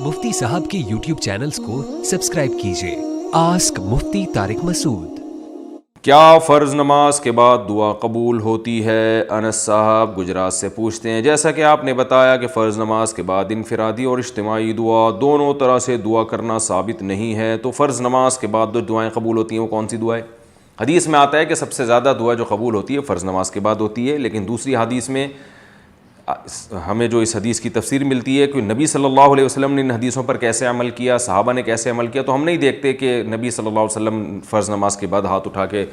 मुफ्ती साहब के YouTube channels को सब्सक्राइब कीजिए। आस्क मुफ्ती तारिक मसूद। क्या फ़र्ज़ नमाज के बाद दुआ कबूल होती है? अनस साहब गुजरात से पूछते हैं, जैसा कि आपने बताया कि फ़र्ज़ नमाज के बाद इनफरादी और इज्तिमाई दुआ दोनों तरह से दुआ करना साबित नहीं है, तो फ़र्ज़ नमाज के बाद जो दुआएं कबूल होती हैं वो कौन सी दुआ है? हदीस में आता है कि सबसे ज़्यादा दुआ जो कबूल होती है फ़र्ज़ नमाज के बाद होती है, लेकिन दूसरी हदीस में हमें जो इस हदीस की तफसीर मिलती है कि नबी सल्लल्लाहु अलैहि वसल्लम ने इन हदीसों पर कैसे अमल किया, सहाबा ने कैसे अमल किया, तो हम नहीं देखते कि नबी सल्लल्लाहु अलैहि वसल्लम फ़र्ज़ नमाज के बाद हाथ उठा के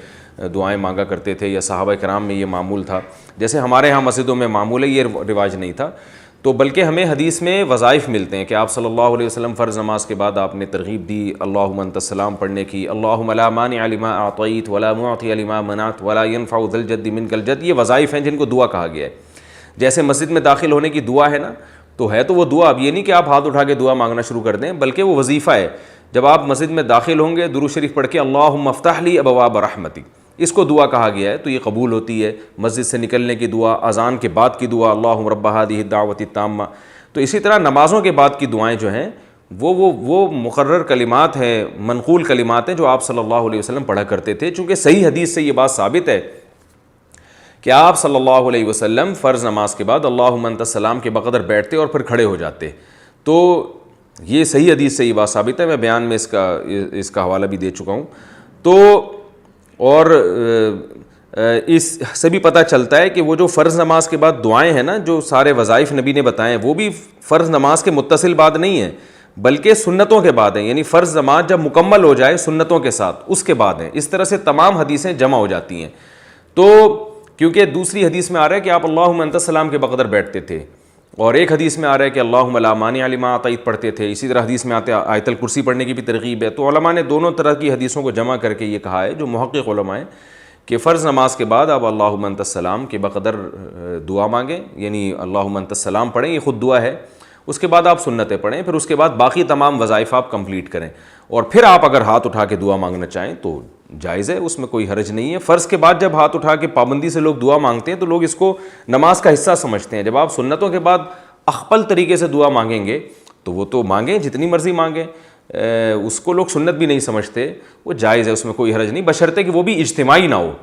दुआएं मांगा करते थे या सहाबा कराम में ये मामूल था। जैसे हमारे यहाँ मस्जिदों में मामूल है, ये रिवाज नहीं था। तो बल्कि हमें हदीस में वज़ाइफ मिलते हैं कि आप सल्लल्लाहु अलैहि वसल्लम फ़र्ज़ नमाज के बाद आपने तरगीब दी अल्लाहुम्मा अंतस सलाम पढ़ने की, अल्लाहुम्मा ला मानिअ लिमा अअतैत वला मुअति लिमा मनअत वला यनफ़उ ज़ल जद्दि मिनकल जद्द। ये वज़ाइफ हैं जिनको दुआ कहा गया है। जैसे मस्जिद में दाखिल होने की दुआ है ना, तो है तो वो दुआ। अब ये नहीं कि आप हाथ उठा के दुआ मांगना शुरू कर दें, बल्कि वो वजीफ़ा है। जब आप मस्जिद में दाखिल होंगे दुरूद शरीफ पढ़ के अल्लाहुम्मा अफ़्तह ली अबवाब रहमतिक, इसको दुआ कहा गया है, तो ये कबूल होती है। मस्जिद से निकलने की दुआ, अज़ान के बाद की दुआ अल्लाहुम्मा रब्ब हादिहि दावति ताम्मा। तो इसी तरह नमाज़ों के बाद की दुआएँ जो हैं वो मुकर्रर कलिमात हैं, मनक़ूल कलिमात हैं जो आप सल्लल्लाहु अलैहि वसल्लम पढ़ा करते थे। चूँकि सही हदीस से ये बात साबित है कि आप सल्लल्लाहु अलैहि वसल्लम फ़र्ज़ नमाज के बाद अल्लाहुम्मा अंतस सलाम के बक़दर बैठते और फिर खड़े हो जाते। तो ये सही हदीस से ये बात साबित है। मैं बयान में इसका हवाला भी दे चुका हूँ। तो और इससे भी पता चलता है कि वो जो फ़र्ज़ नमाज के बाद दुआएं हैं ना, जो सारे वज़ाइफ नबी ने बताएं, वो भी फ़र्ज़ नमाज के मुत्तसिल बाद नहीं है, बल्कि सुन्नतों के बाद हैं। यानी फ़र्ज़ नमाज जब मुकम्मल हो जाए सुन्नतों के साथ, उसके बाद हैं। इस तरह से तमाम हदीसें जमा हो जाती हैं। तो क्योंकि दूसरी हदीस में आ रहा है कि आप अल्लाहुम्मा अंतस सलाम के बक़दर बैठते थे, और एक हदीस में आ रहा है कि अल्लाहुम्मा ला मानिअ लिमा अतैत पढ़ते थे। इसी तरह हदीस में आते आयतल कुर्सी पढ़ने की भी तरगीब है। तो उलमा ने दोनों तरह की हदीसों को जमा करके ये कहा है, जो मुहक़्क़िक़ उलमा हैं, कि फ़र्ज़ नमाज के बाद आप अल्लाहुम्मा अंतस सलाम के बक़दर दुआ मांगें, यानी अल्लाहुम्मा अंतस सलाम पढ़ें, ये ख़ुद दुआ है। उसके बाद आप सुन्नतें पढ़ें, फिर उसके बाद बाकी तमाम वज़ाइफ़ आप कंप्लीट करें, और फिर आप अगर हाथ उठा के दुआ मांगना चाहें तो जायज़ है, उसमें कोई हरज नहीं है। फ़र्ज़ के बाद जब हाथ उठा के पाबंदी से लोग दुआ मांगते हैं तो लोग इसको नमाज का हिस्सा समझते हैं। जब आप सुन्नतों के बाद अख़्पल तरीके से दुआ मांगेंगे तो वो तो मांगें, जितनी मर्ज़ी मांगें, उसको लोग सुन्नत भी नहीं समझते, वो जायज़ है, उसमें कोई हरज नहीं, बशर्ते कि वो भी इज्तिमाई ना हो,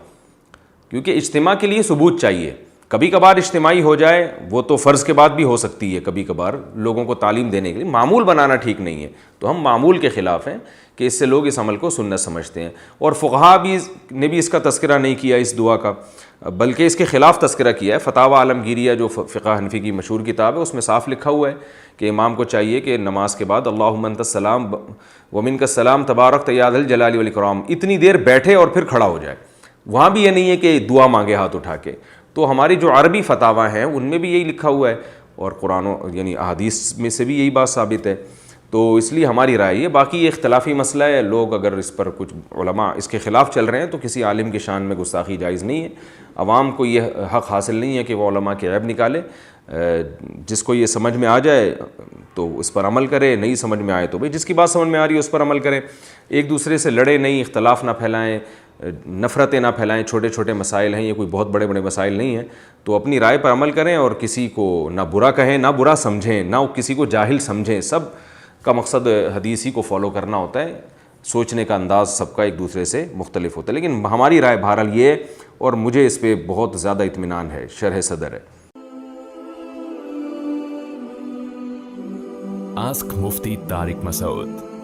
क्योंकि इज्तिमा के लिए सबूत चाहिए। कभी कभार इज्तिमाई हो जाए वो तो फ़र्ज़ के बाद भी हो सकती है, कभी कभार लोगों को तालीम देने के लिए। मामूल बनाना ठीक नहीं है, तो हम मामूल के ख़िलाफ़ हैं कि इससे लोग इस अमल को सुन्नत समझते हैं। और फ़ुक़हा ने भी इसका तज़किरा नहीं किया इस दुआ का, बल्कि इसके ख़िलाफ़ तज़किरा किया है। फ़तावा आलमगीरिया जो फ़िक़्ह हनफ़ी की मशहूर किताब है, उसमें साफ़ लिखा हुआ है कि इमाम को चाहिए कि नमाज के बाद अल्लाहुम्मा अंतस सलाम व मिनकस सलाम तबारक या ज़ल जलाली वल इकराम इतनी देर बैठे और फिर खड़ा हो जाए। वहाँ भी ये नहीं है कि दुआ मांगे हाथ उठा के। तो हमारी जो अरबी फ़तावा हैं उनमें भी यही लिखा हुआ है, और कुरान यानी अहादीस में से भी यही बात साबित है। तो इसलिए हमारी राय है। बाकी ये इख्तलाफी मसला है, लोग अगर इस पर कुछ उलमा इसके ख़िलाफ़ चल रहे हैं तो किसी आलिम की शान में गुस्ताखी जायज़ नहीं है। अवाम को ये हक़ हासिल नहीं है कि वो उलमा के ऐब निकाले। जिसको ये समझ में आ जाए तो उस पर अमल करे, नहीं समझ में आए तो भाई जिसकी बात समझ में आ रही है उस पर अमल करें। एक दूसरे से लड़े नहीं, इख्तलाफ ना फैलाएँ, नफ़रतें ना फैलाएं। छोटे छोटे मसाइल हैं, ये कोई बहुत बड़े बड़े मसाइल नहीं हैं। तो अपनी राय पर अमल करें और किसी को ना बुरा कहें, ना बुरा समझें, ना किसी को जाहिल समझें। सब का मकसद हदीस ही को फॉलो करना होता है। सोचने का अंदाज़ सबका एक दूसरे से मुख्तलिफ होता है, लेकिन हमारी राय बहरहाल ये है, और मुझे इस पर बहुत ज़्यादा इत्मीनान है, शरह सदर है। आस्क मुफ्ती तारिक मसूद।